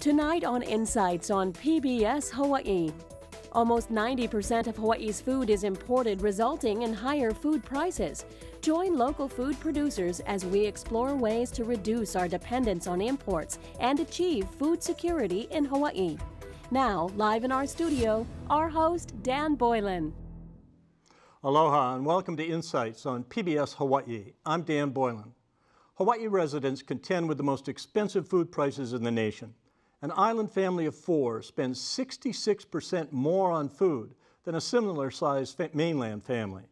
Tonight on Insights on PBS Hawai'i. Almost 90% of Hawaii's food is imported, resulting in higher food prices. Join local food producers as we explore ways to reduce our dependence on imports and achieve food security in Hawaii. Now, live in our studio, our host, Dan Boylan. Aloha and welcome to Insights on PBS Hawai'i. I'm Dan Boylan. Hawaii residents contend with the most expensive food prices in the nation. An island family of four spends 66% more on food than a similar-sized mainland family.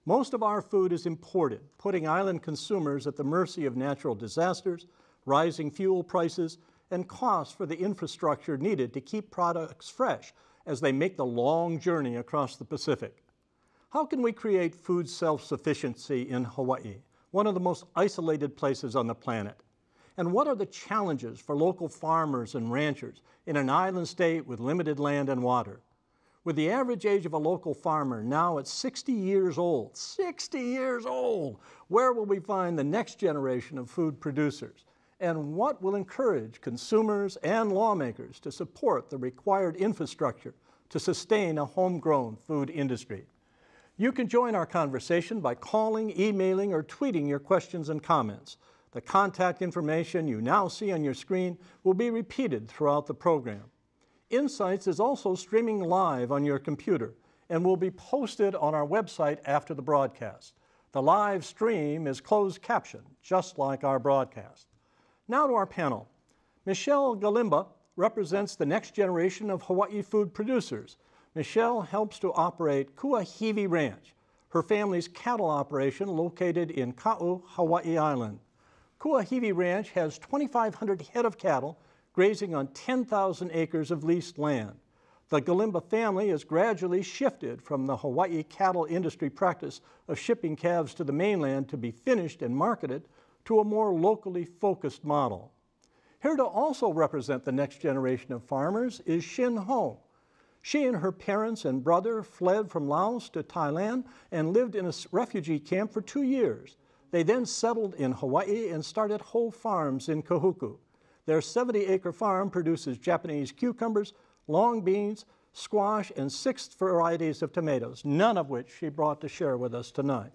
Most of our food is imported, putting island consumers at the mercy of natural disasters, rising fuel prices, and costs for the infrastructure needed to keep products fresh as they make the long journey across the Pacific. How can we create food self-sufficiency in Hawaii, one of the most isolated places on the planet? And what are the challenges for local farmers and ranchers in an island state with limited land and water? With the average age of a local farmer now at 60 years old, 60 years old, where will we find the next generation of food producers? And what will encourage consumers and lawmakers to support the required infrastructure to sustain a homegrown food industry? You can join our conversation by calling, emailing, or tweeting your questions and comments. The contact information you now see on your screen will be repeated throughout the program. Insights is also streaming live on your computer and will be posted on our website after the broadcast. The live stream is closed captioned, just like our broadcast. Now to our panel. Michelle Galimba represents the next generation of Hawaii food producers. Michelle helps to operate Kuahiwi Ranch, her family's cattle operation located in Ka'u, Hawaii Island. Kuahiwi Ranch has 2,500 head of cattle grazing on 10,000 acres of leased land. The Galimba family has gradually shifted from the Hawaii cattle industry practice of shipping calves to the mainland to be finished and marketed to a more locally focused model. Here to also represent the next generation of farmers is Shin Ho. She and her parents and brother fled from Laos to Thailand and lived in a refugee camp for 2 years. They then settled in Hawaii and started whole farms in Kahuku. Their 70-acre farm produces Japanese cucumbers, long beans, squash, and 6 varieties of tomatoes, none of which she brought to share with us tonight.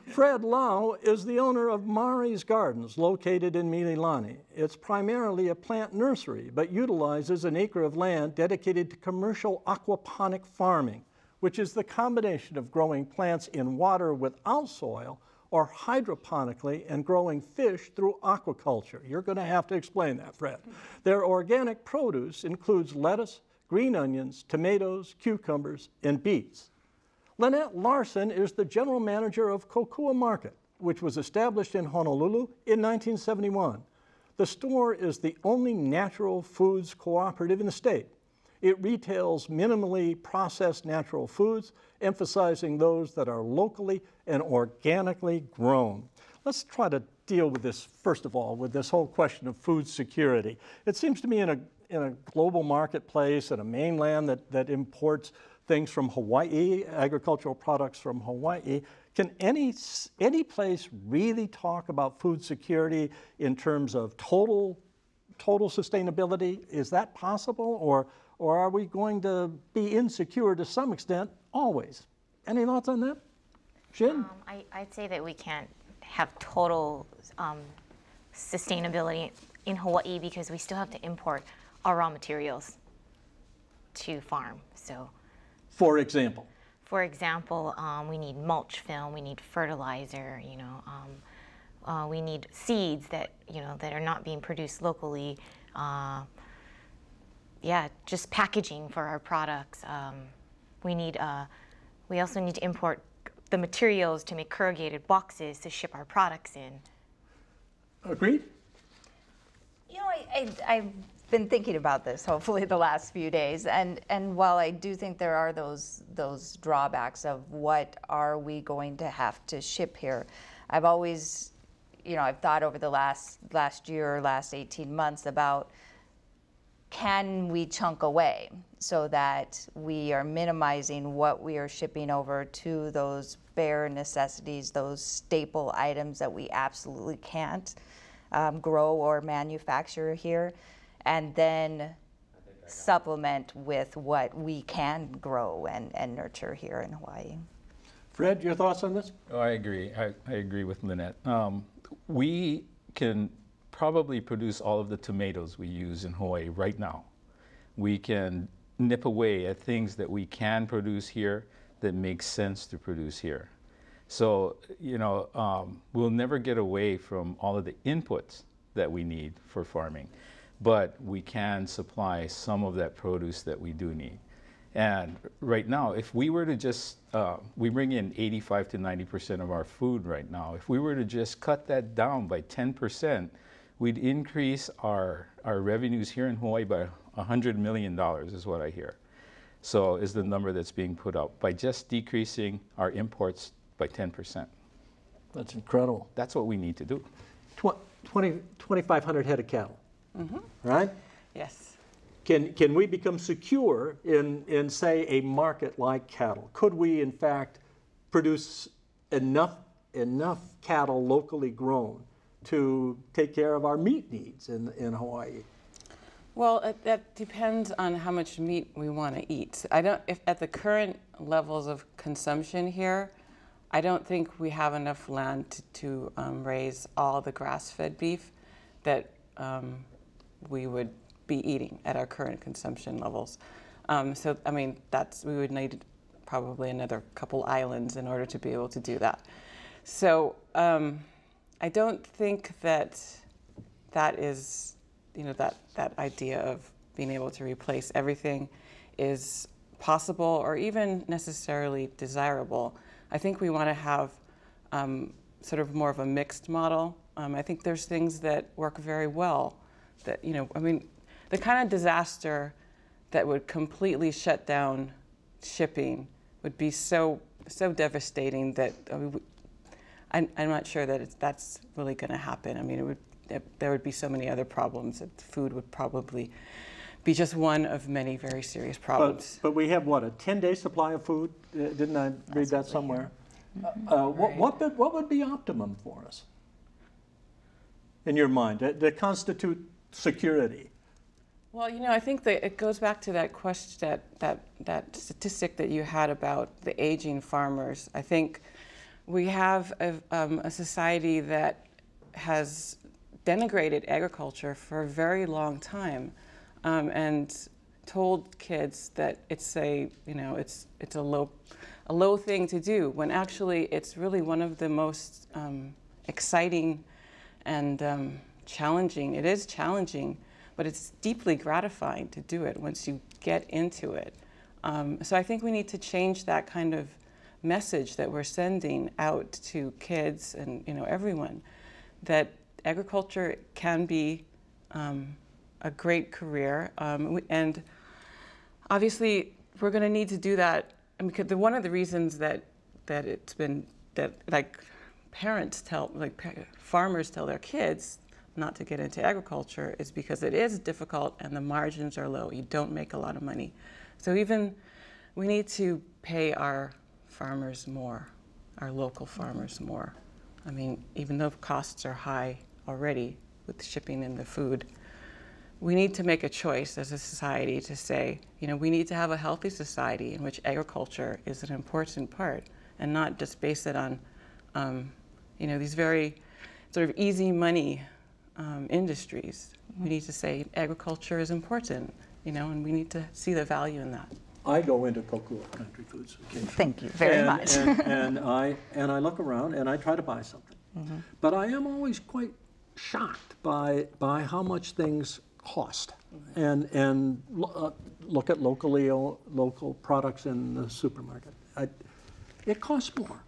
Fred Lau is the owner of Mari's Gardens, located in Mililani. It's primarily a plant nursery, but utilizes an acre of land dedicated to commercial aquaponic farming, which is the combination of growing plants in water without soil or hydroponically and growing fish through aquaculture. You're going to have to explain that, Fred. Their organic produce includes lettuce, green onions, tomatoes, cucumbers, and beets. Lynette Larson is the general manager of Kokua Market, which was established in Honolulu in 1971. The store is the only natural foods cooperative in the state. It retails minimally processed natural foods, emphasizing those that are locally and organically grown. Let's try to deal with this, first of all, with this whole question of food security. It seems to me in a global marketplace and a mainland that imports things from Hawaii, agricultural products from Hawaii, can any place really talk about food security in terms of total sustainability? Is that possible, or are we going to be insecure to some extent always? Any thoughts on that? Shin? I'd say that we can't have total sustainability in Hawaii because we still have to import our raw materials to farm. So, for example? For example, we need mulch film, we need fertilizer, we need seeds that are not being produced locally. Yeah, just packaging for our products. We also need to import the materials to make corrugated boxes to ship our products in. Agreed? I've been thinking about this, hopefully, the last few days, and while I do think there are those drawbacks of what are we going to have to ship here, I've always, I've thought over the last year or last 18 months about, can we chunk away so that we are minimizing what we are shipping over to those bare necessities, those staple items that we absolutely can't grow or manufacture here, and then supplement with what we can grow and nurture here in Hawaii. Fred, your thoughts on this? Oh, I agree. I agree with Lynette. We can probably produce all of the tomatoes we use in Hawaii right now. We can nip away at things that we can produce here that make sense to produce here. So, you know, we'll never get away from all of the inputs that we need for farming, but we can supply some of that produce that we do need. And right now, if we were to just, we bring in 85 to 90% of our food right now. If we were to just cut that down by 10%, we'd increase our revenues here in Hawaii by $100 million is what I hear. So is the number that's being put out by just decreasing our imports by 10%. That's incredible. That's what we need to do. 2,500 head of cattle, right? Yes. Can we become secure in, say, a market like cattle? Could we, in fact, produce enough cattle locally grown to take care of our meat needs in Hawaii? Well, that depends on how much meat we want to eat. If at the current levels of consumption here, I don't think we have enough land to raise all the grass-fed beef that we would be eating at our current consumption levels. So, I mean, we would need probably another couple islands in order to be able to do that. So, I don't think that is, you know, that idea of being able to replace everything is possible or even necessarily desirable. I think we want to have sort of more of a mixed model. I think there's things that work very well that, you know, I mean, the kind of disaster that would completely shut down shipping would be so devastating that I'm not sure that that's really going to happen. I mean, there would be so many other problems that food would probably be just one of many very serious problems. But we have, what, a 10-day supply of food? Didn't I read that somewhere? What would be optimum for us, in your mind, to constitute security? Well, you know, I think that it goes back to that question, that statistic that you had about the aging farmers. I think we have a society that has denigrated agriculture for a very long time, and told kids that it's a low thing to do, when actually it's really one of the most exciting and challenging. It is challenging, but it's deeply gratifying to do it once you get into it. So I think we need to change that kind of message that we're sending out to kids and, you know, everyone, that agriculture can be a great career, and obviously we're going to need to do that. I mean, one of the reasons that it's been that, like, farmers tell their kids not to get into agriculture is because it is difficult and the margins are low. You don't make a lot of money. So we need to pay our farmers more, our local farmers more. I mean, even though costs are high already with shipping and the food, we need to make a choice as a society to say, you know, we need to have a healthy society in which agriculture is an important part, and not just base it on, you know, these very sort of easy money industries. We need to say agriculture is important, you know, and we need to see the value in that. I go into Kokua Country Foods occasionally. Thank you very much. and I look around and I try to buy something. But I am always quite shocked by how much things cost. And look at local products in the supermarket. It costs more,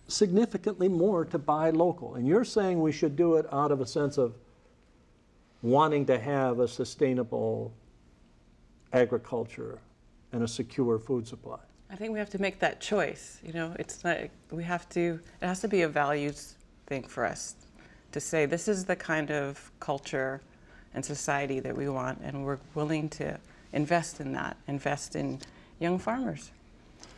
significantly more to buy local. And you're saying we should do it out of a sense of wanting to have a sustainable agriculture and a secure food supply. I think we have to make that choice. You know, it's not, it has to be a values thing for us to say this is the kind of culture and society that we want, and we're willing to invest in that, invest in young farmers.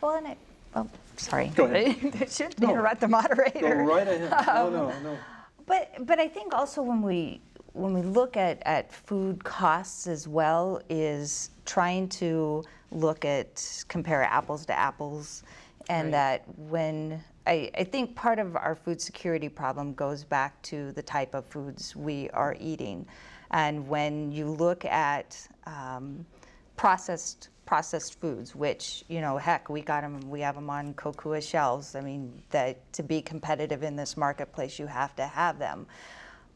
Well, and sorry. Go ahead. I shouldn't interrupt the moderator. Go right ahead. No. But I think also when when we look at food costs as well, is trying to compare apples to apples, and that when I think part of our food security problem goes back to the type of foods we are eating. And when you look at processed foods, which, you know, heck, we have them on Kokua shelves. I mean, that to be competitive in this marketplace, you have to have them.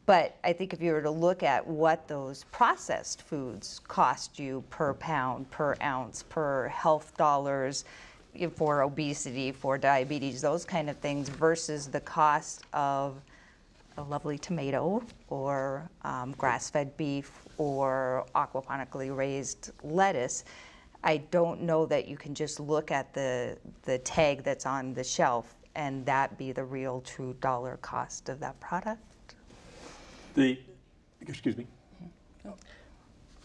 But I think if you were to look at what those processed foods cost you per pound, per ounce, per health dollars, for obesity, for diabetes, those kind of things, versus the cost of a lovely tomato or grass-fed beef or aquaponically raised lettuce, I don't know that you can just look at the tag that's on the shelf and that be the real true dollar cost of that product. Excuse me.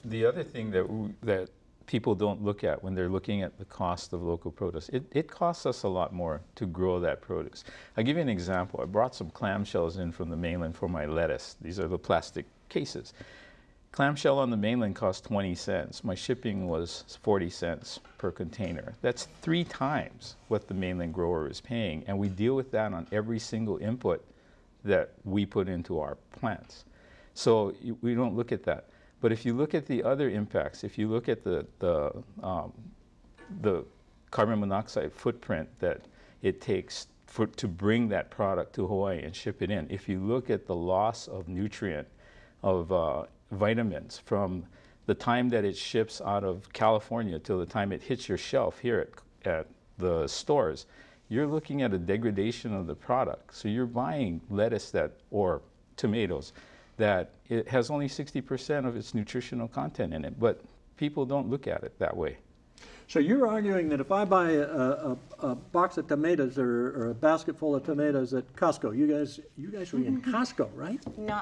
The other thing that people don't look at when they're looking at the cost of local produce, it costs us a lot more to grow that produce. I'll give you an example. I brought some clamshells in from the mainland for my lettuce. These are the plastic cases. Clamshell on the mainland cost 20 cents. My shipping was 40 cents per container. That's 3 times what the mainland grower is paying, and we deal with that on every single input that we put into our plants. So we don't look at that. But if you look at the other impacts, if you look at the carbon monoxide footprint that it takes to bring that product to Hawaii and ship it in, if you look at the loss of nutrient, of vitamins from the time that it ships out of California till the time it hits your shelf here at the stores, you're looking at a degradation of the product. So you're buying lettuce or tomatoes that it has only 60% of its nutritional content in it, but people don't look at it that way. So you're arguing that if I buy a box of tomatoes or a basket full of tomatoes at Costco, you guys are in Costco, right?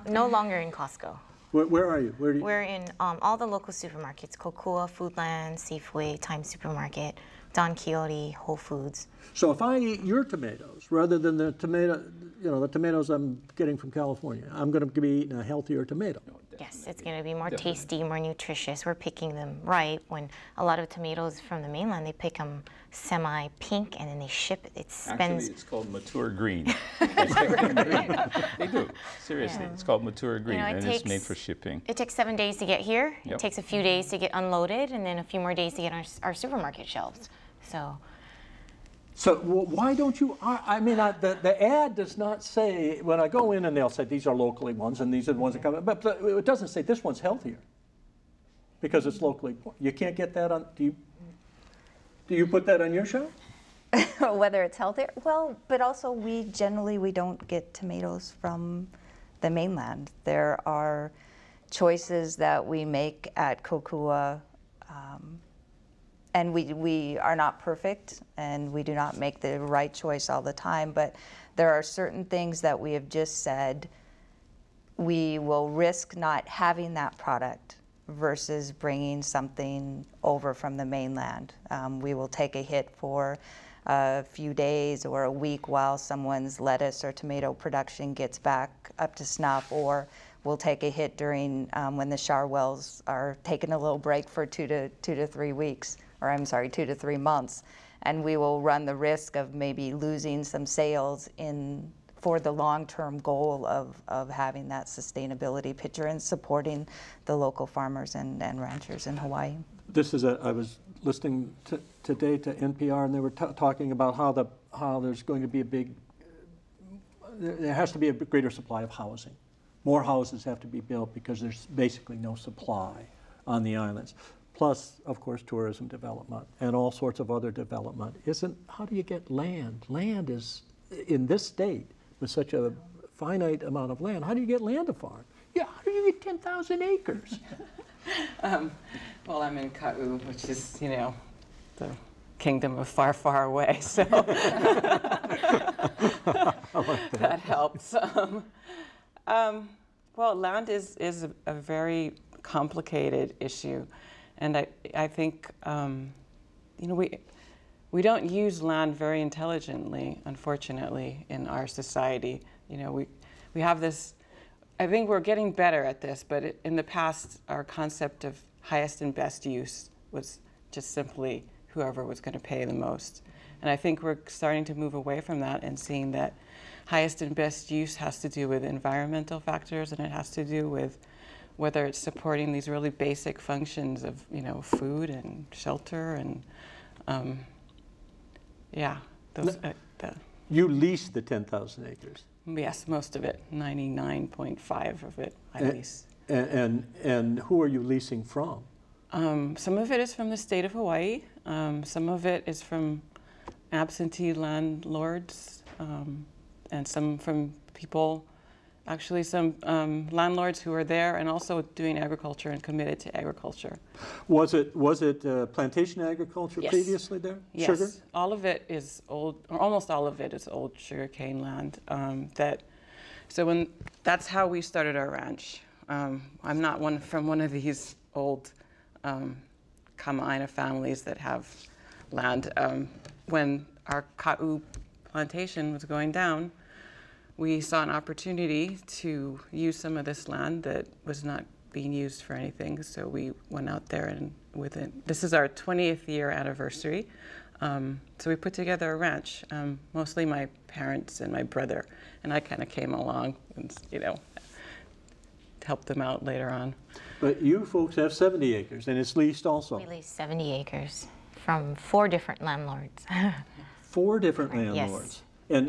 No longer in Costco. Where are you? We're in all the local supermarkets: Kokua, Foodland, Safeway, Times Supermarket, Don Quixote, Whole Foods. So if I eat your tomatoes rather than the tomatoes I'm getting from California, I'm going to be eating a healthier tomato. Yes, it's going to be more tasty, more nutritious. We're picking them right. When a lot of tomatoes from the mainland, they pick them semi-pink and then they ship it. Actually, it's called mature green. They do. Seriously, it's called mature green, and it's made for shipping. It takes 7 days to get here. Yep. It takes a few days to get unloaded, and then a few more days to get on our supermarket shelves. So why don't you, I mean, the ad does not say, when I go in and they'll say these are locally ones and these are the ones that come, but it doesn't say this one's healthier because it's locally. You can't get that on, do you put that on your shelf? Whether it's healthier? Well, but also we don't get tomatoes from the mainland. There are choices that we make at Kokua, and we are not perfect, and we do not make the right choice all the time, but there are certain things that we have just said we will risk not having that product versus bringing something over from the mainland. We will take a hit for a few days or a week while someone's lettuce or tomato production gets back up to snuff, or we'll take a hit during when the shower wells are taking a little break for 2 to 3 weeks. Or I'm sorry, 2 to 3 months, and we will run the risk of maybe losing some sales for the long-term goal of having that sustainability picture and supporting the local farmers and ranchers in Hawaii. I was listening today to NPR, and they were talking about how there's going to be there has to be a greater supply of housing. More houses have to be built because there's basically no supply on the islands. Plus, of course, tourism development and all sorts of other development. How do you get land? Land is, in this state, with such a finite amount of land, how do you get land to farm? Yeah, how do you get 10,000 acres? Well, I'm in Ka'u, which is, the kingdom of far, far away, so that helps. Well, land is a very complicated issue. And I think, we don't use land very intelligently, unfortunately, in our society. We have this I think we're getting better at this, but in the past, our concept of highest and best use was just simply whoever was going to pay the most. And I think we're starting to move away from that and seeing that highest and best use has to do with environmental factors, and it has to do with whether it's supporting these really basic functions of, you know, food and shelter and, yeah. Those, You lease the 10,000 acres. yes, most of it, 99.5 of it I lease. And who are you leasing from? Some of it is from the state of Hawaii. Some of it is from absentee landlords, and some from people, actually some landlords who are there and also doing agriculture and committed to agriculture. Was it plantation agriculture Yes. previously there? Yes, Sugar? all of it is old, or almost all of it is old sugarcane land. That's how we started our ranch. I'm not from one of these old Kama'aina families that have land. When our ka'u plantation was going down, we saw an opportunity to use some of this land that was not being used for anything. So we went out there and this is our 20th year anniversary. So we put together a ranch, mostly my parents and my brother. And I kind of came along and, you know, helped them out later on. But you folks have 70 acres and it's leased also. We lease 70 acres from 4 different landlords. 4 different landlords. Yes. And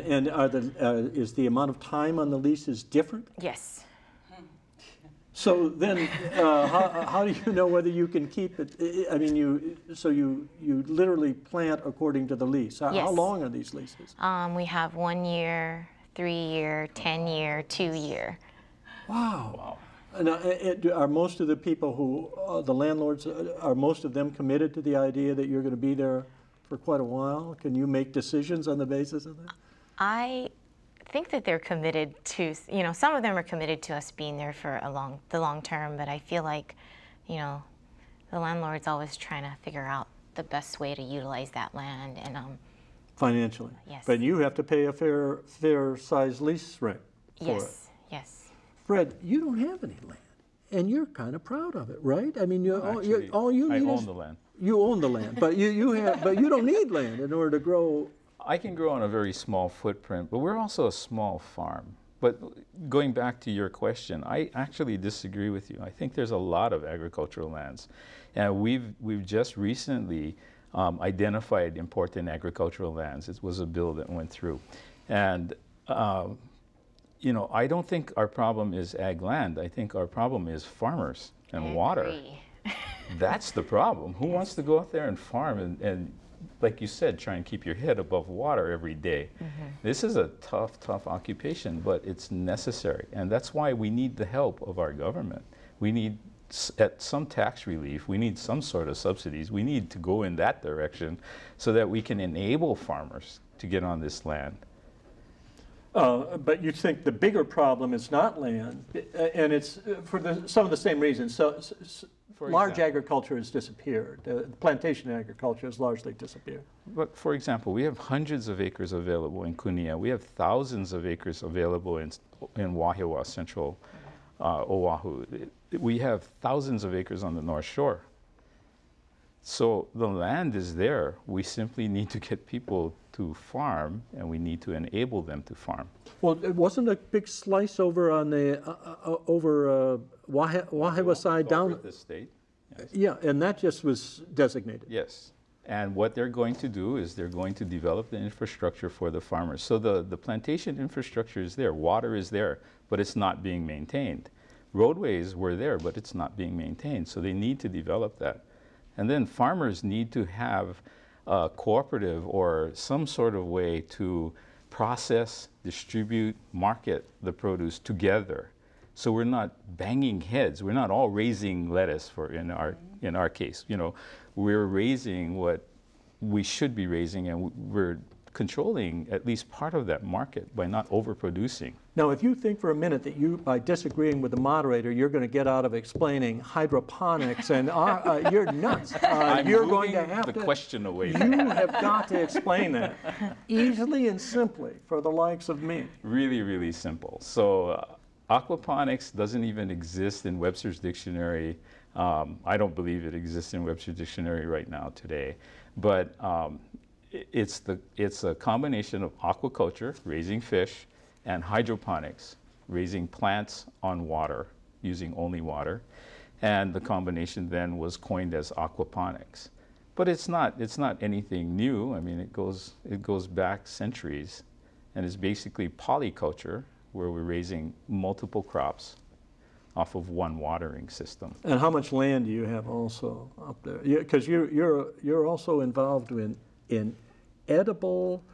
is the amount of time on the leases different? Yes. So then, how do you know whether you can keep it? I mean, you literally plant according to the lease. How Yes. long are these leases? We have 1 year, 3 year, 10 year, 2 year. Wow. Now, are most of the people who, the landlords, are most of them committed to the idea that you're going to be there for quite a while? Can you make decisions on the basis of that? I think that they're committed to, you know, some of them are committed to us being there for the long term, but I feel like, you know, the landlord's always trying to figure out the best way to utilize that land and Financially? Yes. But you have to pay a fair size lease rent for it. Yes. Fred, you don't have any land, and you're kind of proud of it, right? I mean, Actually, all you I need own is, the land. You own the land, but but you don't need land in order to grow. I can grow on a very small footprint, but we're also a small farm. But going back to your question, I actually disagree with you. I think there's a lot of agricultural lands, and we've just recently identified important agricultural lands. It was a bill that went through, and you know, I don't think our problem is ag land. I think our problem is farmers and water. That's the problem. Who wants to go out there and farm and like you said, try and keep your head above water every day? This is a tough occupation, but it's necessary. And that's why we need the help of our government. We need some tax relief. We need some sort of subsidies. We need to go in that direction so that we can enable farmers to get on this land. But you think the bigger problem is not land, and it's for some of the same reasons. So large agriculture has disappeared. Plantation agriculture has largely disappeared. But for example, we have hundreds of acres available in Kunia. We have thousands of acres available in Wahiawa, central Oahu. We have thousands of acres on the North Shore. So the land is there. We simply need to get people to farm, and we need to enable them to farm. Well, it wasn't a big slice over on the Wahiawa side down. Over the state. Yes. Yeah, and that just was designated. Yes. And what they're going to do is they're going to develop the infrastructure for the farmers. So the plantation infrastructure is there. Water is there, but it's not being maintained. Roadways were there, but it's not being maintained. So they need to develop that. And then farmers need to have a cooperative or some sort of way to process, distribute, market the produce together. So we're not banging heads. We're not all raising lettuce in our case. You know, we're raising what we should be raising, and we're controlling at least part of that market by not overproducing. Now, if you think for a minute that you, by disagreeing with the moderator, you're going to get out of explaining hydroponics, and you're nuts. You're going to have the to. Question away. You have got to explain that easily and simply for the likes of me. Really, really simple. So Aquaponics doesn't even exist in Webster's Dictionary. I don't believe it exists in Webster's Dictionary right now today. But it's a combination of aquaculture, raising fish, and hydroponics, raising plants on water, using only water. And the combination then was coined as aquaponics. But it's not anything new. I mean, it goes back centuries, and it's basically polyculture, where we're raising multiple crops off of one watering system. And how much land do you have also up there? Because you're also involved in edible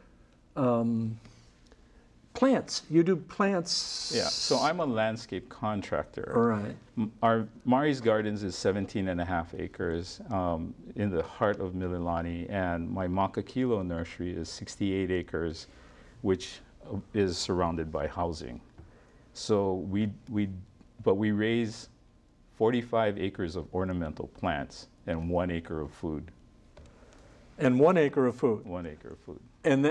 plants. You do plants. Yeah. So I'm a landscape contractor. All right. Our Mari's Gardens is 17.5 acres in the heart of Mililani, and my Makakilo nursery is 68 acres, which is surrounded by housing. So we raise 45 acres of ornamental plants and 1 acre of food. And 1 acre of food. 1 acre of food. And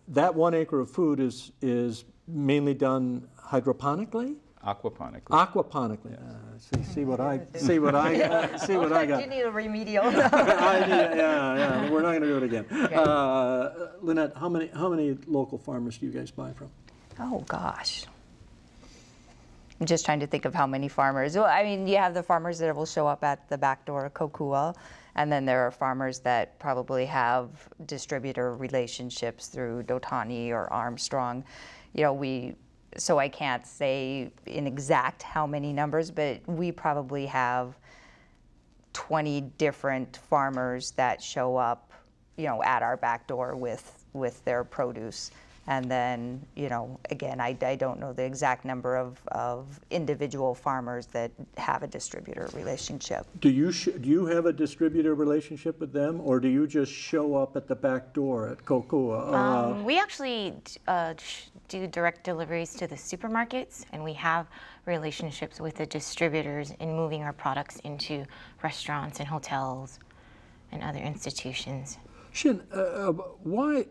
that 1 acre of food is mainly done hydroponically? Aquaponically. Aquaponically. Yeah. See what I got. You need a remedial. Yeah. We're not going to do it again. Okay. Lynette, how many local farmers do you guys buy from? Oh gosh. I'm just trying to think of how many farmers. Well, I mean, you have the farmers that will show up at the back door of Kokua, and then there are farmers that probably have distributor relationships through Dotani or Armstrong. You know, so I can't say in exact how many numbers, but we probably have 20 different farmers that show up, you know, at our back door with their produce. And then, you know, again, I don't know the exact number of individual farmers that have a distributor relationship. Do you have a distributor relationship with them, or do you just show up at the back door at Kokua? We actually do direct deliveries to the supermarkets, and we have relationships with the distributors in moving our products into restaurants and hotels and other institutions. Shin, why?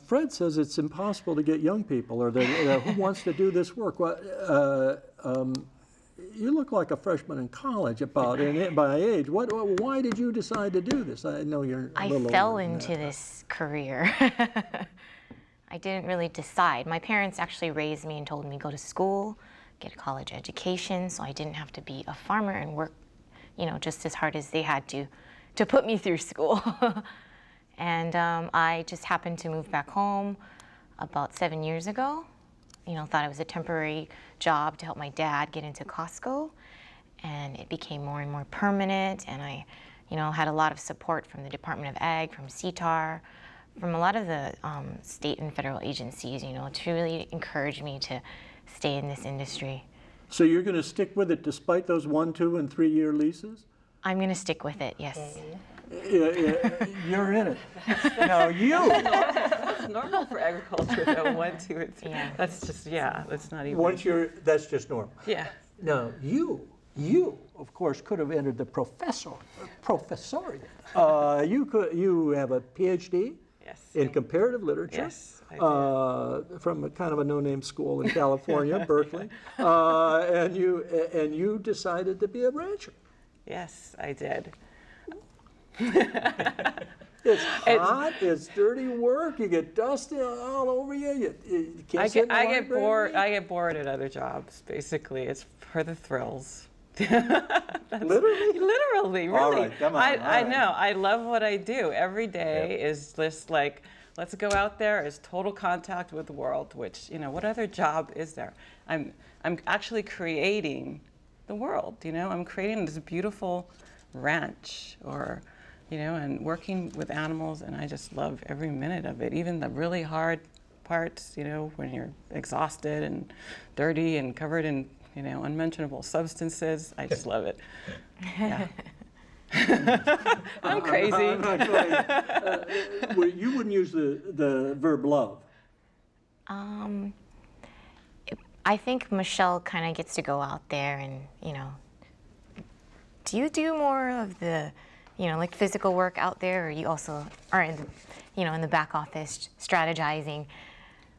Fred says it's impossible to get young people, or who wants to do this work. Well, you look like a freshman in college by age. Why did you decide to do this? I know you're a little I fell older than into that. this career. I didn't really decide. My parents actually raised me and told me go to school, get a college education, so I didn't have to be a farmer and work, you know, just as hard as they had to put me through school. And I just happened to move back home about 7 years ago. You know, thought it was a temporary job to help my dad get into Costco, and it became more and more permanent. And I, you know, had a lot of support from the Department of Ag, from CTAR, from a lot of the state and federal agencies, you know, to really encourage me to stay in this industry. So you're going to stick with it despite those 1, 2, and 3 year leases? I'm going to stick with it, yes. Yeah, you're in it. Now you. It's normal for agriculture, though. 1, 2, and 3. Yeah. That's just, yeah, that's not even. That's just normal. Yeah. Now you, of course, could have entered the professoriate. You have a PhD Yes. in comparative literature. Yes, I did. From a kind of a no-name school in California, Berkeley, and you decided to be a rancher. Yes, I did. It's hot. It's dirty work. You get dust all over you. You can't sit in the I get library. bored. I get bored at other jobs. Basically, it's for the thrills. Literally? Literally, really. All right, come on. I know. I love what I do. Every day is just like, let's go out there. It's total contact with the world. Which, you know, what other job is there? I'm actually creating the world. You know, I'm creating this beautiful ranch, or, you know, and working with animals, and I just love every minute of it. Even the really hard parts, you know, when you're exhausted and dirty and covered in, you know, unmentionable substances. I just love it. Yeah. I'm crazy. I'm not crazy. You wouldn't use the verb love. I think Michelle kind of gets to go out there and, you know, do you do more of the, you know, like physical work out there, or you also are in, you know, in the back office strategizing?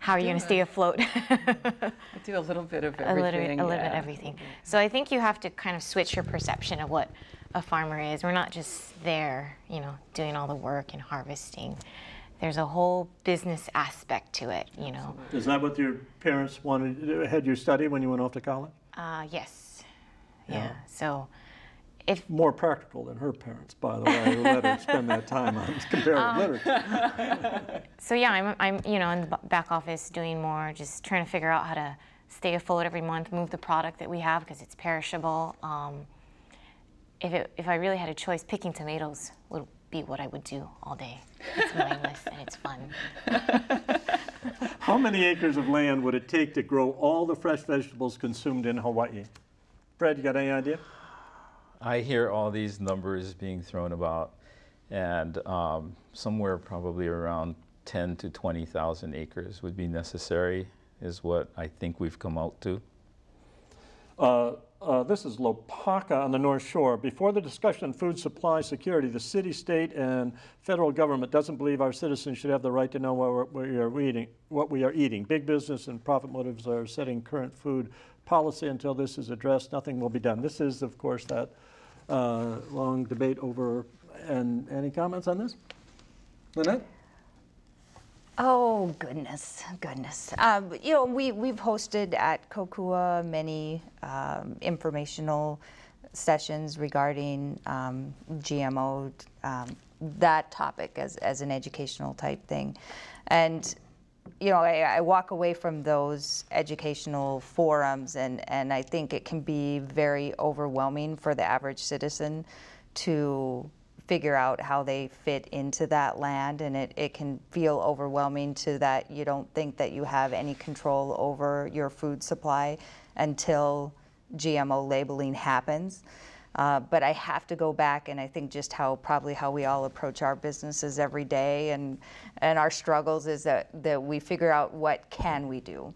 how are you going to stay afloat? I do a little bit of everything. A little bit of everything. So I think you have to kind of switch your perception of what a farmer is. We're not just there, you know, doing all the work and harvesting. There's a whole business aspect to it, you know. Is that what your parents had you study when you went off to college? Yes. Yeah. So if more practical than her parents, by the way, who let her spend that time on comparative literature. So yeah, I'm you know in the back office doing more, just trying to figure out how to stay afloat every month, move the product that we have because it's perishable. If I really had a choice, picking tomatoes would be what I would do all day. It's mindless and it's fun. How many acres of land would it take to grow all the fresh vegetables consumed in Hawaii? Fred, you got any idea? I hear all these numbers being thrown about, and somewhere probably around 10 to 20,000 acres would be necessary, is what I think we've come out to. This is Lopaka on the North Shore. Before the discussion on food supply security, the city, state, and federal government doesn't believe our citizens should have the right to know what we are eating. Big business and profit motives are setting current food policy. Until this is addressed, nothing will be done. This is, of course, that long debate over. And any comments on this, Lynette? Oh, goodness. You know, we've hosted at Kokua many informational sessions regarding GMO, that topic as an educational type thing. And, you know, I walk away from those educational forums and I think it can be very overwhelming for the average citizen to figure out how they fit into that land, and it can feel overwhelming to that you don't think that you have any control over your food supply until GMO labeling happens. But I have to go back, and I think just probably how we all approach our businesses every day and our struggles is that we figure out what can we do.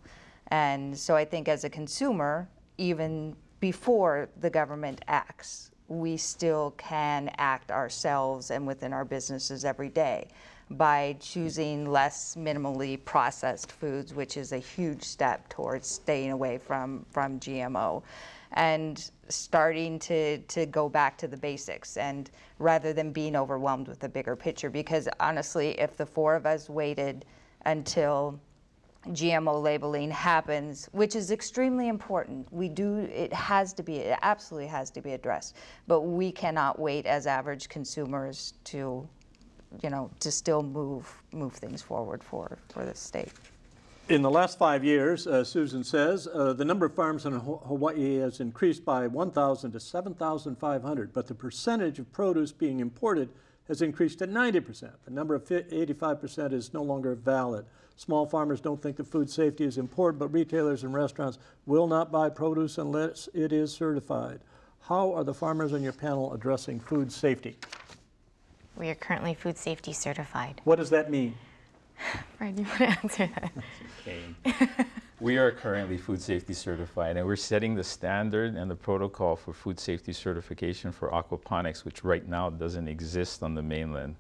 And so I think as a consumer, even before the government acts, we still can act ourselves and within our businesses every day by choosing less minimally processed foods, which is a huge step towards staying away from GMO, and starting to go back to the basics, and rather than being overwhelmed with the bigger picture. Because honestly, if the four of us waited until GMO labeling happens, which is extremely important. It absolutely has to be addressed. But we cannot wait as average consumers to, you know, to still move things forward for the state. In the last 5 years, Susan says, the number of farms in Hawaii has increased by 1,000 to 7,500, but the percentage of produce being imported has increased to 90%. The number of 85% is no longer valid. Small farmers don't think that food safety is important, but retailers and restaurants will not buy produce unless it is certified. How are the farmers on your panel addressing food safety? we are currently food safety certified. What does that mean? Fred, you want to answer that? Okay. We are currently food safety certified, and we're setting the standard and the protocol for food safety certification for aquaponics, which right now doesn't exist on the mainland.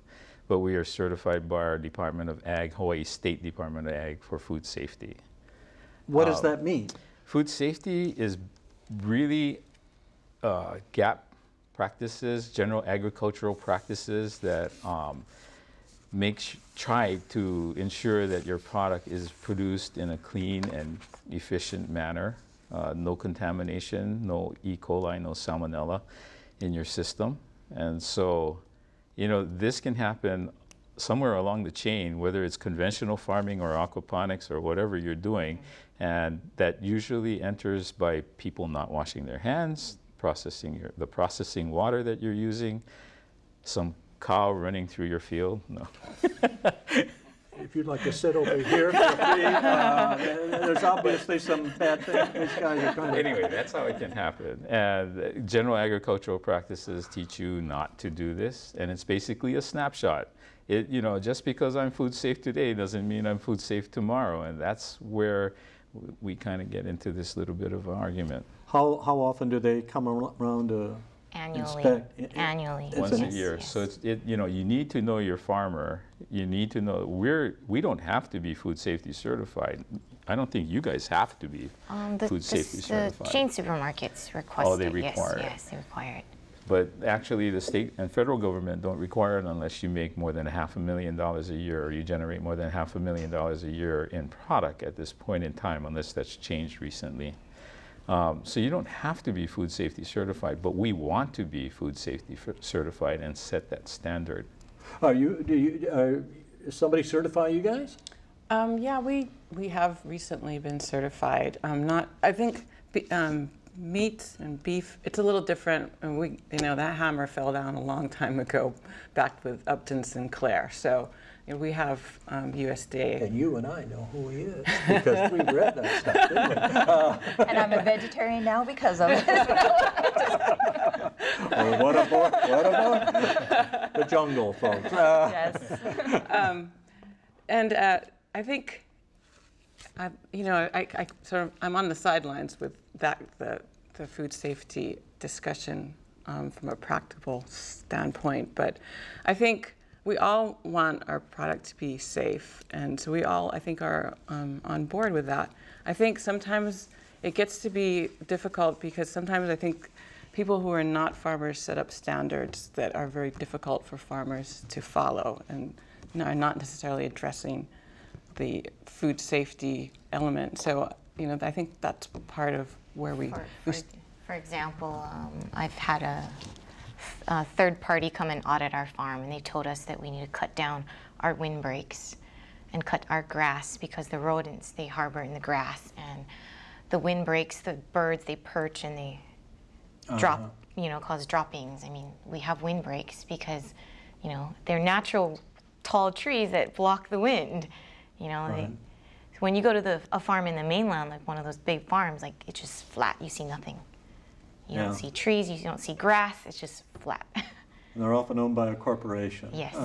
But we are certified by our Department of Ag, Hawaii State Department of Ag, for food safety. What does that mean? Food safety is really GAP practices, general agricultural practices that try to ensure that your product is produced in a clean and efficient manner. No contamination, no E. coli, no salmonella in your system. And so, you know, this can happen somewhere along the chain, whether it's conventional farming or aquaponics or whatever you're doing, and that usually enters by people not washing their hands, the processing water that you're using, some cow running through your field. No. If you'd like to sit over here, feel free. There's obviously some bad things these guys are trying to... Anyway, that's how it can happen. And general agricultural practices teach you not to do this, and it's basically a snapshot. You know, just because I'm food safe today doesn't mean I'm food safe tomorrow, and that's where we kind of get into this little bit of an argument. How often do they come around to... Annually. Annually. Once yes, a year. yes. So you know, you need to know your farmer. You need to know we don't have to be food safety certified. I don't think you guys have to be food safety certified. The chain supermarkets request Oh, they require it. Yes, they require it. But actually, the state and federal government don't require it unless you make more than $500,000 a year, or you generate more than $500,000 a year in product at this point in time, unless that's changed recently. So you don't have to be food safety certified, but we want to be food safety certified and set that standard. Is somebody certify you guys? Yeah, we have recently been certified. I think meat and beef, it's a little different. And that hammer fell down a long time ago, back with Upton Sinclair. So we have USDA. And you and I know who he is because we read that stuff, didn't we? And I'm a vegetarian now because of it. Oh, what about the jungle, folks? Yes. And I think, I'm on the sidelines with the food safety discussion from a practical standpoint, but I think we all want our product to be safe, and so we all, I think, are on board with that. I think sometimes it gets to be difficult because sometimes I think people who are not farmers set up standards that are very difficult for farmers to follow, and are not necessarily addressing the food safety element. So, I think that's part of where For example, I've had a third party come and audit our farm, and they told us that we need to cut down our windbreaks and cut our grass because the rodents, they harbor in the grass, and the windbreaks, the birds, they perch and they drop, cause droppings. I mean, we have windbreaks because, they're natural tall trees that block the wind. So when you go to a farm in the mainland, like one of those big farms, like it's just flat. You see nothing. You don't see trees. You don't see grass. It's just flat. And they're often owned by a corporation. Yes.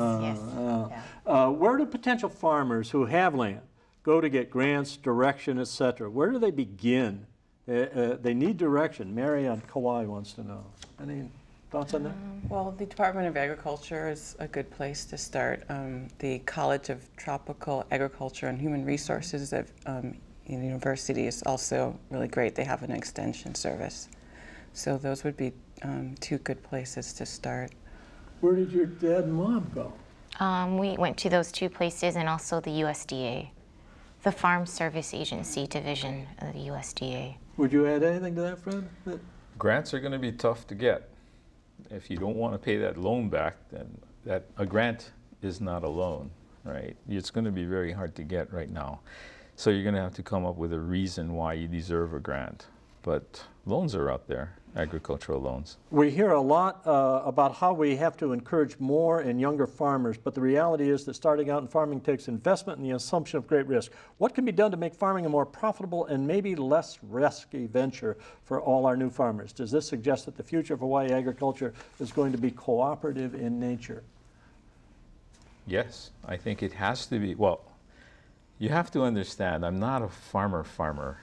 Where do potential farmers who have land go to get grants, direction, etc.? Where do they begin? They need direction. Mary on Kauai wants to know. Any thoughts on that? Well, the Department of Agriculture is a good place to start. The College of Tropical Agriculture and Human Resources at university is also really great. They have an extension service. So those would be two good places to start. Where did your dad and mom go? We went to those two places, and also the USDA, the Farm Service Agency division of the USDA. Would you add anything to that, Fred? Grants are going to be tough to get. If you don't want to pay that loan back, then a grant is not a loan, right? It's going to be very hard to get right now. So you're going to have to come up with a reason why you deserve a grant. But loans are out there, agricultural loans. We hear a lot about how we have to encourage more and younger farmers, but the reality is that starting out in farming takes investment and the assumption of great risk. What can be done to make farming a more profitable and maybe less risky venture for all our new farmers? Does this suggest that the future of Hawaii agriculture is going to be cooperative in nature? Yes, I think it has to be. Well, you have to understand, I'm not a farmer.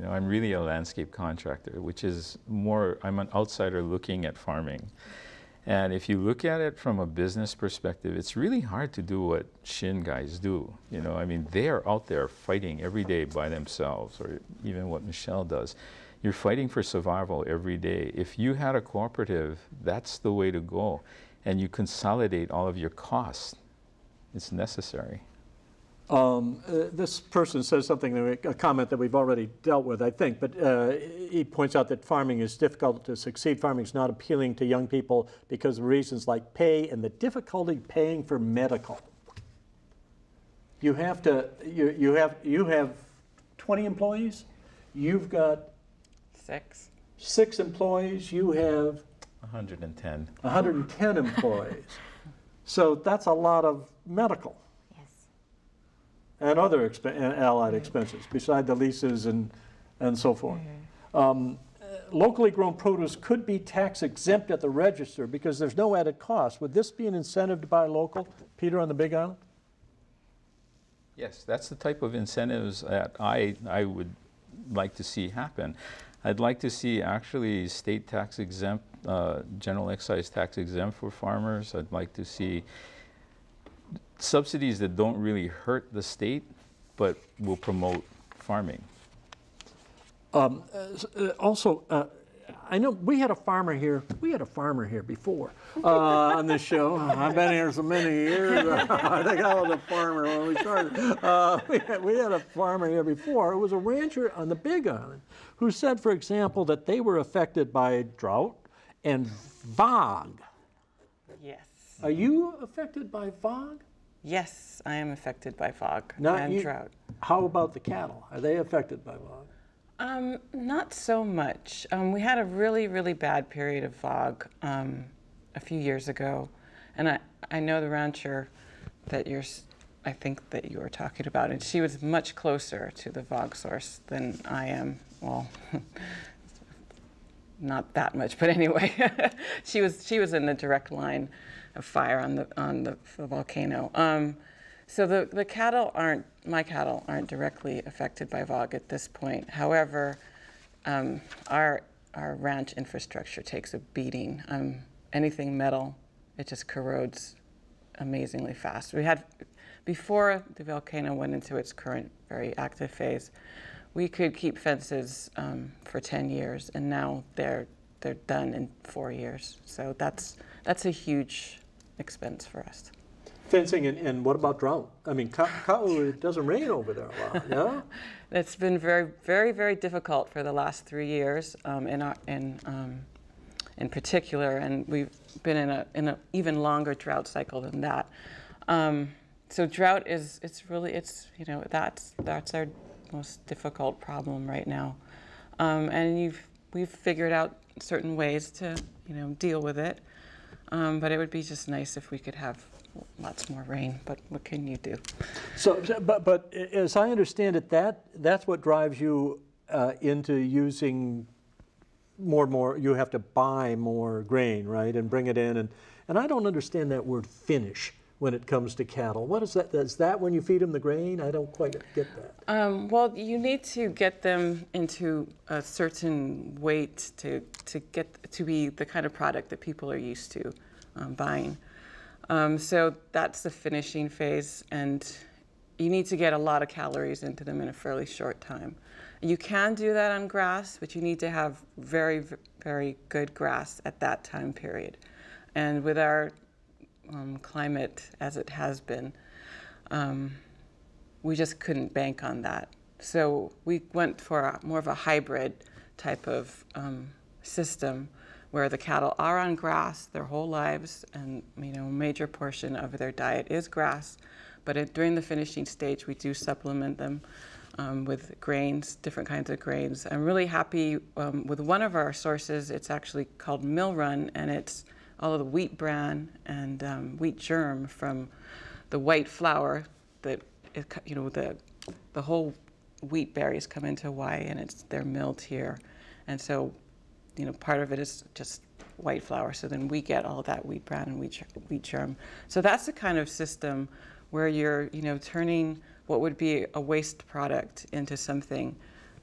I'm really a landscape contractor, which is more, I'm an outsider looking at farming. And if you look at it from a business perspective, it's really hard to do what Shin guys do. They are out there fighting every day by themselves, or even what Michelle does. You're fighting for survival every day. If you had a cooperative, that's the way to go. And you consolidate all of your costs. It's necessary. This person says something, a comment that we've already dealt with, I think, but he points out that farming is difficult to succeed. Farming is not appealing to young people because of reasons like pay and the difficulty paying for medical. You have 20 employees. You've got six employees. You have 110. 110 employees. So that's a lot of medical. And other allied expenses, beside the leases and so forth. Locally grown produce could be tax exempt at the register because there's no added cost. Would this be an incentive to buy local? Peter on the Big Island? Yes, that's the type of incentives that I would like to see happen. I'd like to see actually state tax exempt general excise tax exempt for farmers. I'd like to see subsidies that don't really hurt the state, but will promote farming. Also, I know we had a farmer here. We had a farmer here before on this show. I've been here so many years. I think I was a farmer when we started. We had a farmer here before. It was a rancher on the Big Island who said, for example, that they were affected by drought and fog. Yes. Are you affected by fog? Yes, I am affected by fog Not and you. drought. How about the cattle? Are they affected by fog? Not so much. We had a really, really bad period of fog a few years ago, and I know the rancher that I think that you were talking about, and she was much closer to the fog source than I am. Well, not that much, but anyway, she was in the direct line of fire on the volcano. So the cattle my cattle aren't directly affected by fog at this point. However, our ranch infrastructure takes a beating. Anything metal, it just corrodes amazingly fast. We had, before the volcano went into its current very active phase, we could keep fences for 10 years, and now they're done in 4 years. So that's a huge expense for us. Fencing, and what about drought? I mean, it doesn't rain over there a lot, yeah? It's been very, very, very difficult for the last 3 years in particular, and we've been in an even longer drought cycle than that. So drought that's our most difficult problem right now, and we've figured out certain ways to deal with it, but it would be just nice if we could have lots more rain, but what can you do? So, but as I understand it, that's what drives you into using more and more. You have to buy more grain, right, and bring it in, and I don't understand that word finish when it comes to cattle. What is that? Is that when you feed them the grain? I don't quite get that. Well, you need to get them into a certain weight to get to be the kind of product that people are used to buying. So that's the finishing phase, and you need to get a lot of calories into them in a fairly short time. You can do that on grass, but you need to have very, very good grass at that time period. And with our climate as it has been, we just couldn't bank on that. So we went for more of a hybrid type of system, where the cattle are on grass their whole lives, and a major portion of their diet is grass. But during the finishing stage, we do supplement them with grains, different kinds of grains. I'm really happy with one of our sources. It's actually called Mill Run, and it's all of the wheat bran and wheat germ from the white flour that the whole wheat berries come into Hawaii, and they're milled here, and so. Part of it is just white flour, so then we get all that wheat bran and wheat germ. So that's the kind of system where you're, turning what would be a waste product into something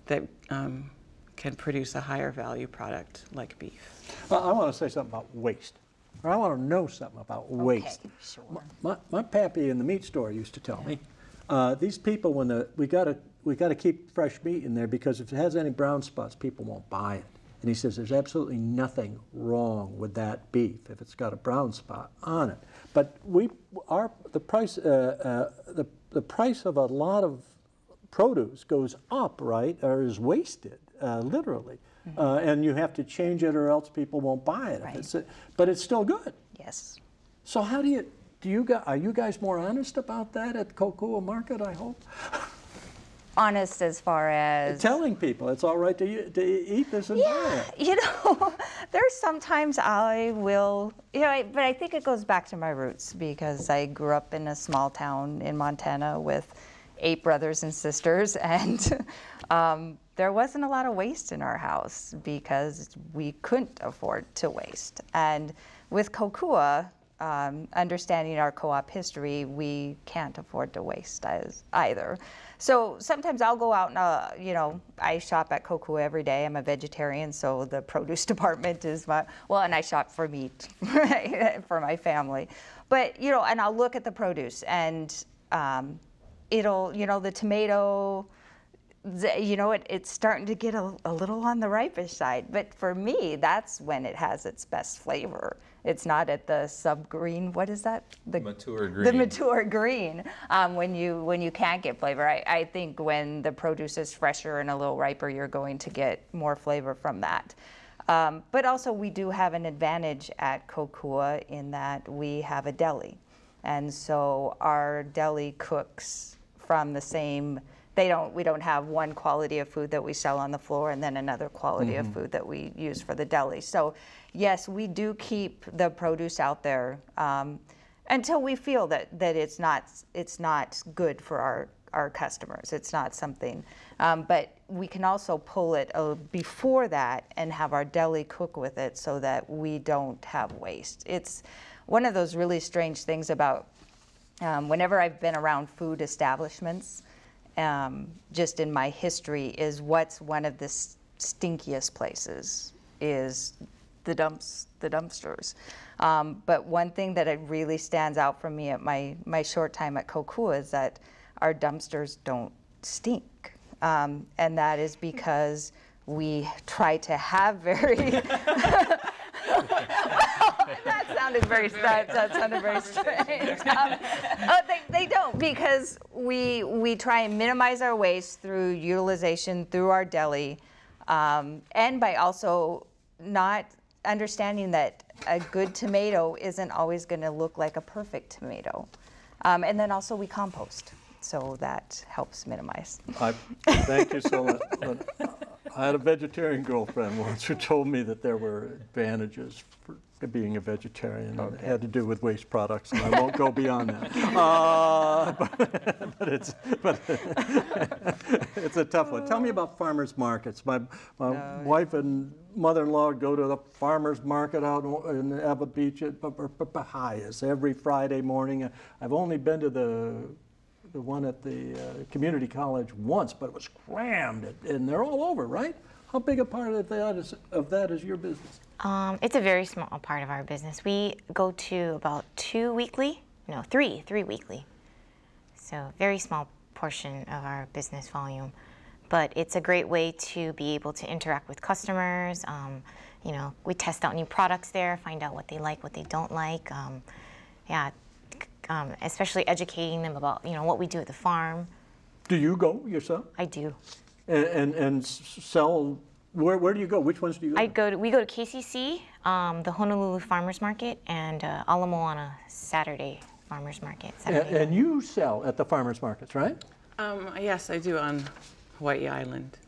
that can produce a higher value product like beef. I want to say something about waste. Or I want to know something about waste. Okay, sure. My pappy in the meat store used to tell me, these people, we got to keep fresh meat in there, because if it has any brown spots, people won't buy it. And he says there's absolutely nothing wrong with that beef if it's got a brown spot on it. But the price of a lot of produce goes up, right, or is wasted, literally. Mm-hmm. And you have to change it, or else people won't buy it. Right. But it's still good. Yes. So how are you guys more honest about that at Kokua Market, I hope? Honest as far as telling people it's all right to eat this and buy it. There's sometimes I will, but I think it goes back to my roots, because I grew up in a small town in Montana with 8 brothers and sisters, and there wasn't a lot of waste in our house because we couldn't afford to waste. And with Kokua, understanding our co-op history, we can't afford to waste either. So sometimes I'll go out and, you know, I shop at Kokua every day. I'm a vegetarian, so the produce department is my, well, and I shop for meat for my family. But, you know, and I'll look at the produce and it'll, you know, the tomato, you know, it's starting to get a little on the ripish side. But for me, that's when it has its best flavor. It's not at the sub-green, what is that? The mature green. The mature green, when you can't get flavor. I think when the produce is fresher and a little riper, you're going to get more flavor from that. But also we do have an advantage at Kokua in that we have a deli. And so our deli cooks from the same, we don't have one quality of food that we sell on the floor and then another quality of food that we use for the deli. So yes, we do keep the produce out there until we feel that it's not good for our customers. It's not something, but we can also pull it before that and have our deli cook with it so that we don't have waste. It's one of those really strange things about whenever I've been around food establishments, just in my history, is what's one of the stinkiest places is the dumpsters. But one thing that really stands out for me at my short time at Kokua is that our dumpsters don't stink. And that is because we try to have very that sounded very strange. They don't, because we try and minimize our waste through utilization through our deli, and by also not understanding that a good tomato isn't always going to look like a perfect tomato. And then also we compost, so that helps minimize. Thank you so much. I had a vegetarian girlfriend once who told me that there were advantages for being a vegetarian. Okay. It had to do with waste products, and I won't go beyond that. But it's a tough one. Tell me about farmers markets. My wife and mother-in-law go to the farmers market out in Ava Beach at Baha'is every Friday morning. I've only been to the one at the community college once, but it was crammed, and they're all over, right? How big a part of that is your business? It's a very small part of our business. We go to about 3 weekly. So very small portion of our business volume. But it's a great way to be able to interact with customers. You know, we test out new products there, find out what they like, what they don't like. Especially educating them about, you know, what we do at the farm. Do you go yourself? I do. And sell, where do you go? Which ones do you go? We go to KCC, the Honolulu Farmers Market, and Ala Moana Saturday Farmers Market. And you sell at the farmers markets, right? Yes, I do on Hawaii Island.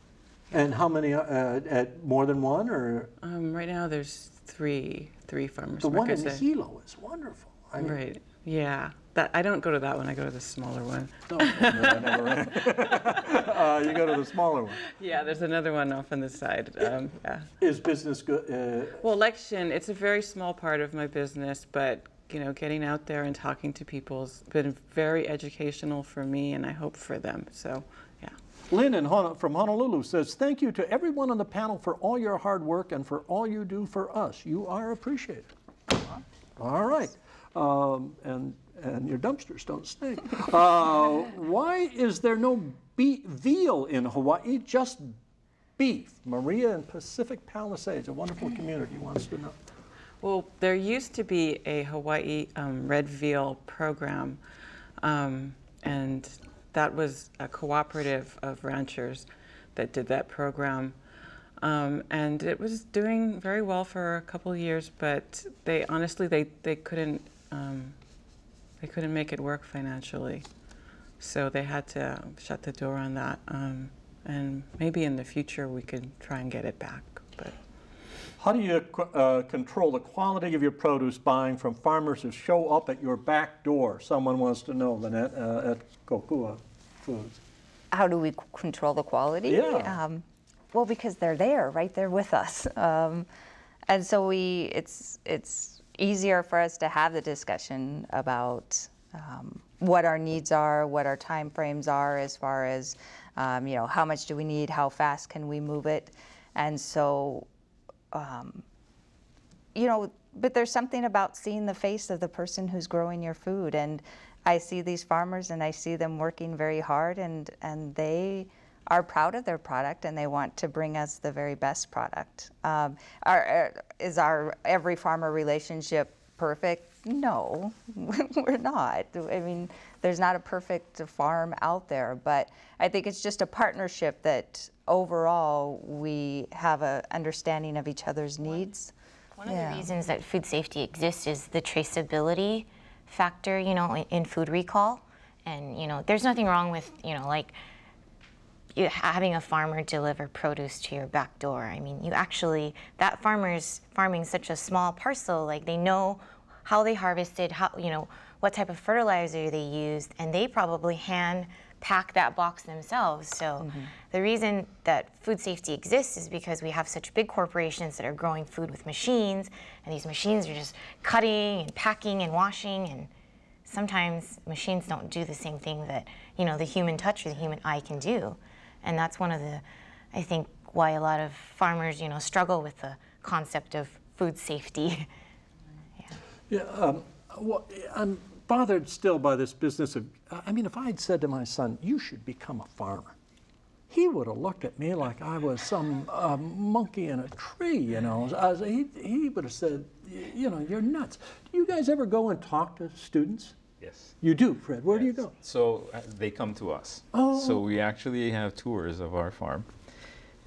And how many, at more than one, or? Right now there's three farmers markets. The one in Hilo is wonderful. Right. Yeah, I don't go to that one. I go to the smaller one. No, I never ran. You go to the smaller one. Yeah, there's another one off on the side. Yeah. Is business good? Well, like Shin, it's a very small part of my business, but you know, getting out there and talking to people's been very educational for me, and I hope for them. So, yeah. Lynn from Honolulu says, "Thank you to everyone on the panel for all your hard work and for all you do for us. You are appreciated." All right. And your dumpsters don't stink. Why is there no veal in Hawaii, just beef? Maria in Pacific Palisades, a wonderful community, wants to know. Well, there used to be a Hawaii red veal program, and that was a cooperative of ranchers that did that program. And it was doing very well for a couple of years, but they honestly couldn't make it work financially, so they had to shut the door on that. And maybe in the future we could try and get it back. But how do you control the quality of your produce buying from farmers who show up at your back door? Someone wants to know, Lynette, at Kokua Foods. How do we control the quality? Yeah. Well, because they're there, right there with us, and so it's easier for us to have the discussion about what our needs are, what our time frames are as far as, you know, how much do we need, how fast can we move it. And so, you know, but there's something about seeing the face of the person who's growing your food. And I see these farmers and I see them working very hard, and they are proud of their product and they want to bring us the very best product. Is our every farmer relationship perfect? No, we're not. I mean, there's not a perfect farm out there, but I think it's just a partnership that overall we have an understanding of each other's needs. One of the reasons that food safety exists is the traceability factor, you know, in food recall. And, you know, there's nothing wrong with, you know, like having a farmer deliver produce to your back door. I mean, you actually, that farmer's farming such a small parcel, like they know how they harvested, how, you know, what type of fertilizer they used, and they probably hand pack that box themselves. So the reason that food safety exists is because we have such big corporations that are growing food with machines, and these machines are just cutting and packing and washing, and sometimes machines don't do the same thing that, you know, the human touch or the human eye can do. And that's one of the, I think, why a lot of farmers, you know, struggle with the concept of food safety. Well, I'm bothered still by this business of, I mean, if I'd said to my son, you should become a farmer, he would have looked at me like I was some monkey in a tree, you know. He would have said, you know, you're nuts. Do you guys ever go and talk to students? Yes. You do, Fred. Where do you go? So they come to us. Oh. So we actually have tours of our farm.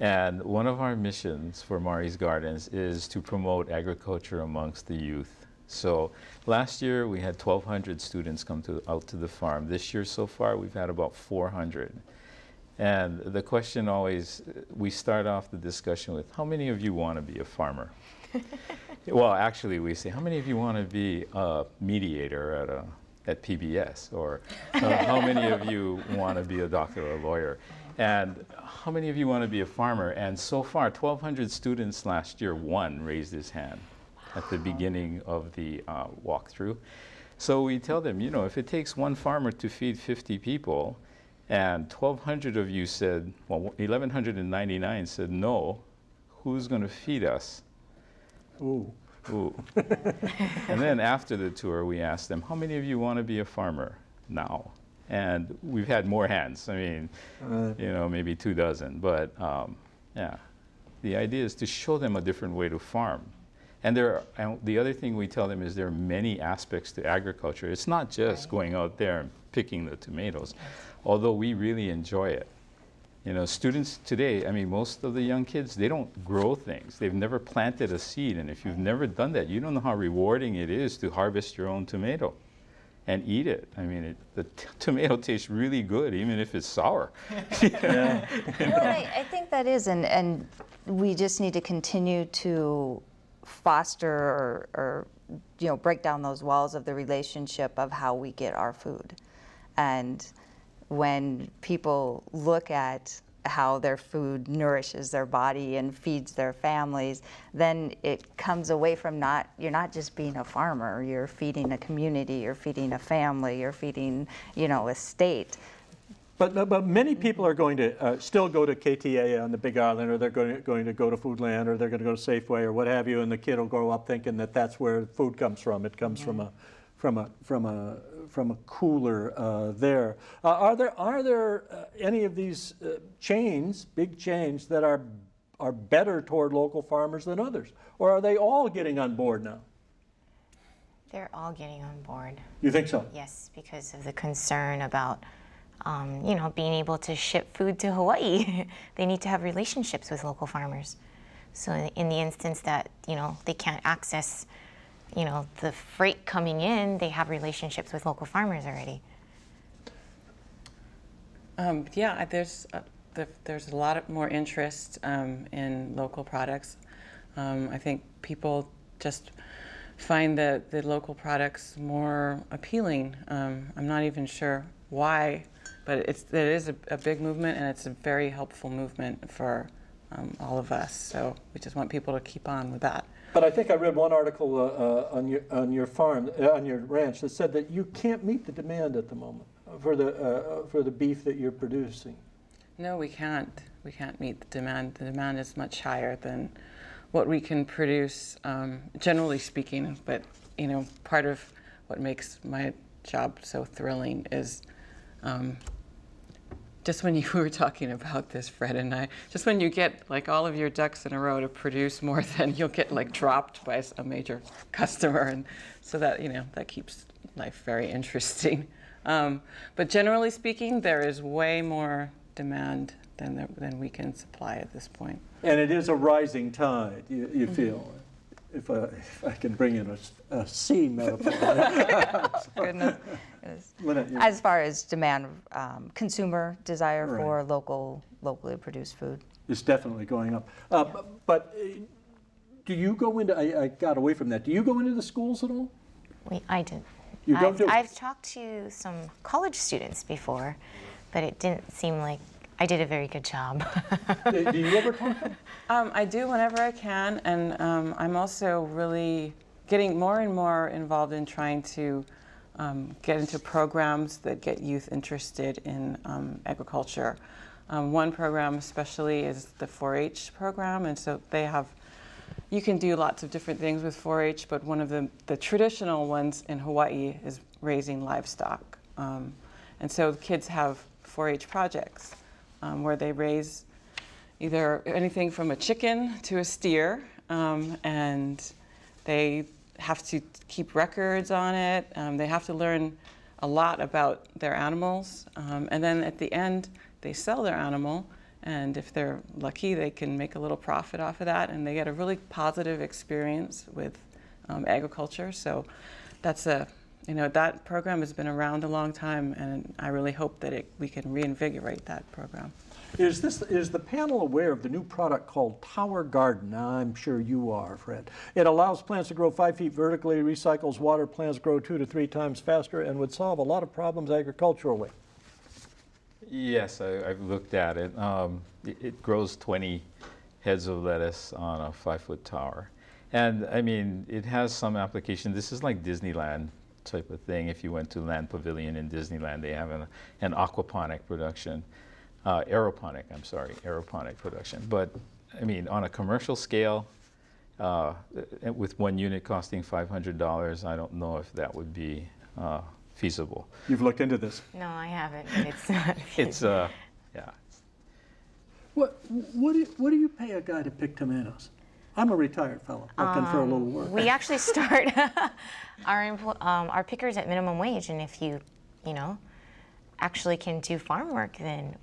And one of our missions for Mari's Gardens is to promote agriculture amongst the youth. So last year we had 1,200 students come out to the farm. This year so far we've had about 400. And the question always, we start off the discussion with, how many of you want to be a farmer? Well, actually we say, how many of you want to be a mediator at PBS? Or how many of you want to be a doctor or a lawyer? And how many of you want to be a farmer? And so far, 1,200 students last year, one raised his hand at the beginning of the walkthrough. So we tell them, you know, if it takes one farmer to feed 50 people, and 1,200 of you said, well, 1,199 said no, who's going to feed us? Ooh. Ooh. And then after the tour, we asked them, how many of you want to be a farmer now? And we've had more hands. I mean, you know, maybe 24. But yeah, the idea is to show them a different way to farm. And the other thing we tell them is there are many aspects to agriculture. It's not just going out there and picking the tomatoes, although we really enjoy it. You know, students today, I mean, most of the young kids, they don't grow things. They've never planted a seed. And if you've never done that, you don't know how rewarding it is to harvest your own tomato and eat it. I mean, the tomato tastes really good, even if it's sour. Yeah. Well, I think that is, and we just need to continue to foster or you know, break down those walls of the relationship of how we get our food. And when people look at how their food nourishes their body and feeds their families, then it comes away from you're not just being a farmer, you're feeding a community, you're feeding a family, you're feeding, you know, a state. But many people are going to still go to KTA on the Big Island, or they're going to go to Foodland, or they're going to go to Safeway, or what have you, and the kid will grow up thinking that that's where food comes from. It comes from a cooler there. Are there any of these chains, big chains, that are better toward local farmers than others, or are they all getting on board now? They're all getting on board. You think so? Yes, because of the concern about you know, being able to ship food to Hawaii. They need to have relationships with local farmers. So in the instance that, you know, they can't access, you know, the freight coming in, they have relationships with local farmers already. Yeah, there's a lot more interest in local products. I think people just find the local products more appealing. I'm not even sure why, but it is a big movement, and it's a very helpful movement for all of us. So we just want people to keep on with that. But I think I read one article on your farm, on your ranch, that said that you can't meet the demand at the moment for the beef that you're producing. No, we can't. We can't meet the demand. The demand is much higher than what we can produce, generally speaking. But you know, part of what makes my job so thrilling is just when you were talking about this, Fred and I, just when you get like all of your ducks in a row to produce more than you'll get like dropped by a major customer, and so that, you know, that keeps life very interesting. But generally speaking, there is way more demand than we can supply at this point. And it is a rising tide, you feel, if I can bring in a sea metaphor. Goodness. As far as demand, consumer desire for locally produced food. It's definitely going up. But do you go into, I got away from that, do you go into the schools at all? I didn't. You don't do it? I've talked to some college students before, but it didn't seem like I did a very good job. Do you ever talk to them? I do whenever I can, and I'm also really getting more and more involved in trying to get into programs that get youth interested in agriculture. One program especially is the 4-H program, and so they have, you can do lots of different things with 4-H, but one of the traditional ones in Hawaii is raising livestock. And so kids have 4-H projects where they raise either anything from a chicken to a steer, and they have to keep records on it. They have to learn a lot about their animals, and then at the end they sell their animal, and if they're lucky they can make a little profit off of that, and they get a really positive experience with agriculture. So that's that program has been around a long time, and I really hope that we can reinvigorate that program. Is the panel aware of the new product called Tower Garden? Now, I'm sure you are, Fred. It allows plants to grow 5 feet vertically, recycles water, plants grow 2 to 3 times faster, and would solve a lot of problems agriculturally. Yes, I've looked at it. It grows 20 heads of lettuce on a 5-foot tower. And I mean, it has some application. This is like Disneyland type of thing. If you went to Land Pavilion in Disneyland, they have an aquaponic production. Aeroponic production. But I mean, on a commercial scale, with one unit costing $500, I don't know if that would be feasible. You've looked into this? No, I haven't. It's not feasible. Yeah. What do you pay a guy to pick tomatoes? I'm a retired fellow looking for a little work. We actually start our pickers at minimum wage, and if you actually can do farm work, then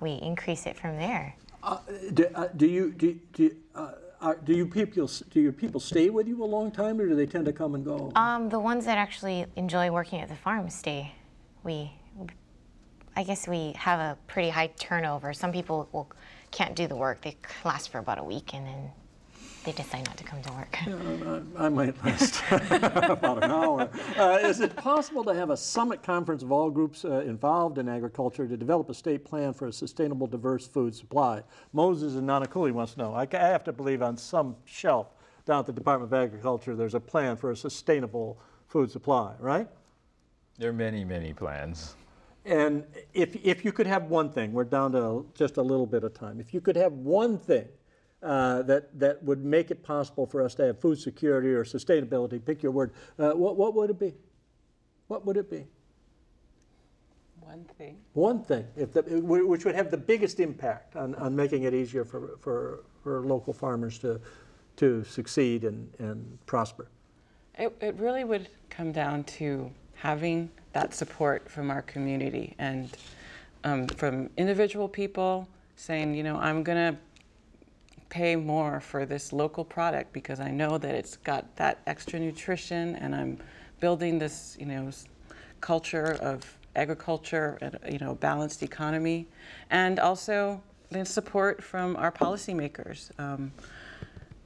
we increase it from there. Do your people stay with you a long time, or do they tend to come and go? The ones that actually enjoy working at the farm stay. I guess we have a pretty high turnover. Some people can't do the work. They last for about a week, and then they decide not to come to work. Yeah, I might last about an hour. Is it possible to have a summit conference of all groups involved in agriculture to develop a state plan for a sustainable, diverse food supply? Moses in Nanakuli wants to know. I have to believe on some shelf down at the Department of Agriculture there's a plan for a sustainable food supply, right? There are many, many plans. And if you could have one thing, we're down to just a little bit of time, if you could have one thing that would make it possible for us to have food security or sustainability, pick your word, what would it be? What would it be? One thing. One thing, which would have the biggest impact on making it easier for local farmers to succeed and prosper. It really would come down to having that support from our community and from individual people saying, I'm going to pay more for this local product because I know that it's got that extra nutrition, and I'm building this, culture of agriculture and a balanced economy, and also the support from our policymakers.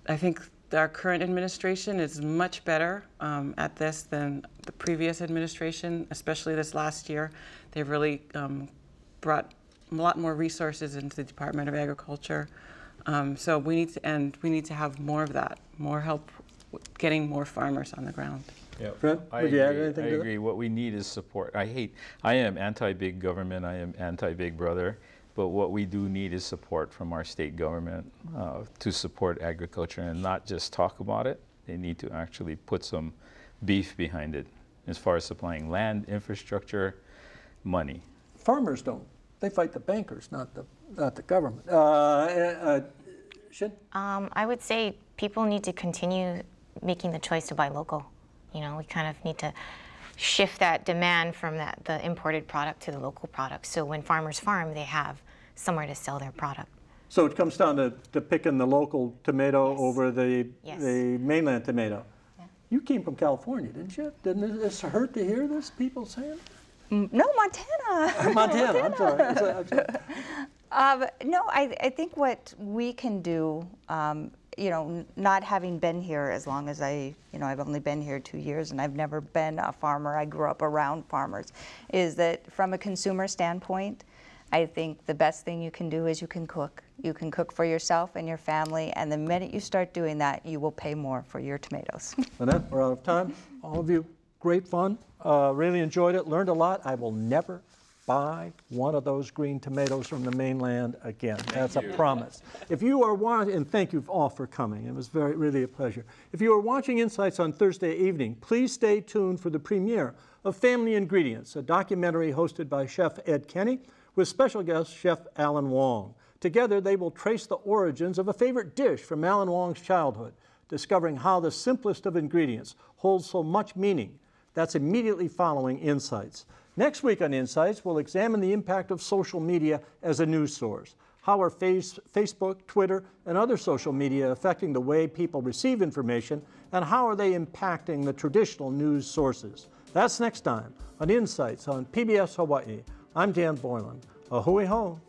I think our current administration is much better at this than the previous administration, especially this last year. They've really brought a lot more resources into the Department of Agriculture. So we need to have more of that, more help getting more farmers on the ground. Yeah, Fred, would you add anything to that? I agree. What we need is support. I am anti-big government. I am anti-big brother. But what we do need is support from our state government to support agriculture and not just talk about it. They need to actually put some beef behind it as far as supplying land, infrastructure, money. Farmers don't. They fight the bankers, not the government. Shin? I would say people need to continue making the choice to buy local. You know, we kind of need to shift that demand from the imported product to the local product. So when farmers farm, they have somewhere to sell their product. So it comes down to picking the local tomato over the mainland tomato. Yeah. You came from California, didn't you? Didn't it hurt to hear this, people saying? No, Montana. Montana, I'm sorry. No, I think what we can do, you know, not having been here as long as I've only been here 2 years and I've never been a farmer. I grew up around farmers. Is that from a consumer standpoint, I think the best thing you can do is you can cook. You can cook for yourself and your family, and the minute you start doing that, you will pay more for your tomatoes. Lynette, we're out of time. All of you, great fun. Really enjoyed it, learned a lot. I will never buy one of those green tomatoes from the mainland again. That's a promise. If you are watching, and thank you all for coming. It was really a pleasure. If you are watching Insights on Thursday evening, please stay tuned for the premiere of Family Ingredients, a documentary hosted by Chef Ed Kenny with special guest Chef Alan Wong. Together, they will trace the origins of a favorite dish from Alan Wong's childhood, discovering how the simplest of ingredients holds so much meaning. That's immediately following Insights. Next week on Insights, we'll examine the impact of social media as a news source. How are Facebook, Twitter, and other social media affecting the way people receive information, and how are they impacting the traditional news sources? That's next time on Insights on PBS Hawai'i. I'm Dan Boylan. A hui hou.